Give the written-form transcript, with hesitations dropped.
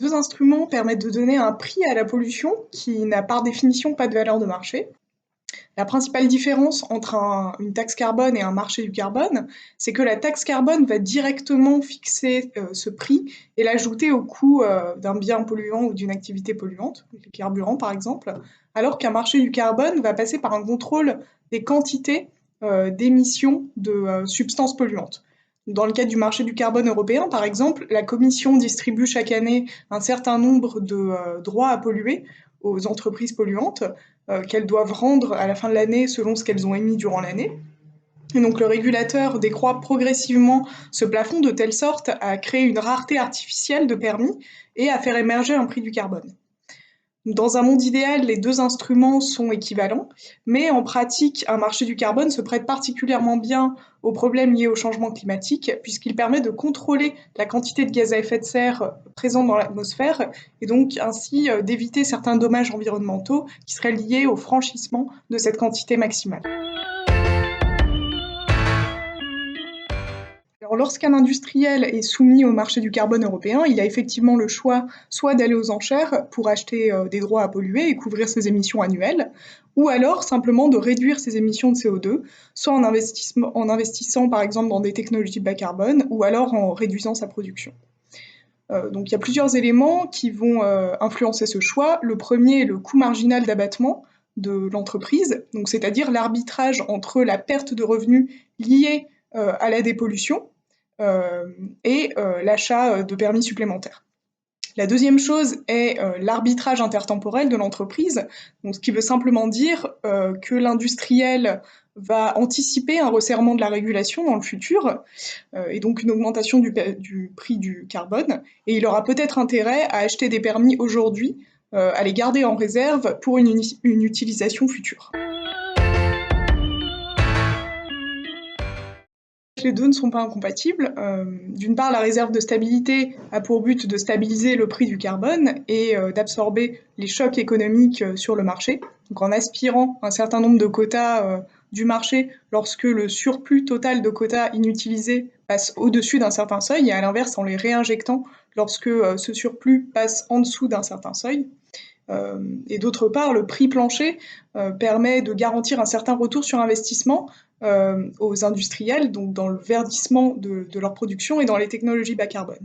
2 instruments permettent de donner un prix à la pollution qui n'a par définition pas de valeur de marché. La principale différence entre une taxe carbone et un marché du carbone, c'est que la taxe carbone va directement fixer ce prix et l'ajouter au coût d'un bien polluant ou d'une activité polluante, les carburants par exemple, alors qu'un marché du carbone va passer par un contrôle des quantités d'émissions de substances polluantes. Dans le cadre du marché du carbone européen, par exemple, la Commission distribue chaque année un certain nombre de droits à polluer aux entreprises polluantes qu'elles doivent rendre à la fin de l'année selon ce qu'elles ont émis durant l'année. Et donc le régulateur décroît progressivement ce plafond de telle sorte à créer une rareté artificielle de permis et à faire émerger un prix du carbone. Dans un monde idéal, les 2 instruments sont équivalents, mais en pratique, un marché du carbone se prête particulièrement bien aux problèmes liés au changement climatique, puisqu'il permet de contrôler la quantité de gaz à effet de serre présente dans l'atmosphère, et donc ainsi d'éviter certains dommages environnementaux qui seraient liés au franchissement de cette quantité maximale. Alors, lorsqu'un industriel est soumis au marché du carbone européen, il a effectivement le choix soit d'aller aux enchères pour acheter des droits à polluer et couvrir ses émissions annuelles, ou alors simplement de réduire ses émissions de CO2, soit en investissant par exemple dans des technologies bas carbone, ou alors en réduisant sa production. Donc il y a plusieurs éléments qui vont influencer ce choix. Le premier est le coût marginal d'abattement de l'entreprise, donc c'est-à-dire l'arbitrage entre la perte de revenus liée à la dépollution et l'achat de permis supplémentaires. La deuxième chose est l'arbitrage intertemporel de l'entreprise, donc ce qui veut simplement dire que l'industriel va anticiper un resserrement de la régulation dans le futur et donc une augmentation du prix du carbone, et il aura peut-être intérêt à acheter des permis aujourd'hui, à les garder en réserve pour une utilisation future. Les 2 ne sont pas incompatibles. D'une part, la réserve de stabilité a pour but de stabiliser le prix du carbone et d'absorber les chocs économiques sur le marché. Donc en aspirant un certain nombre de quotas du marché lorsque le surplus total de quotas inutilisés passe au-dessus d'un certain seuil, et à l'inverse en les réinjectant lorsque ce surplus passe en dessous d'un certain seuil. Et d'autre part, le prix plancher permet de garantir un certain retour sur investissement aux industriels, donc dans le verdissement de leur production et dans les technologies bas carbone.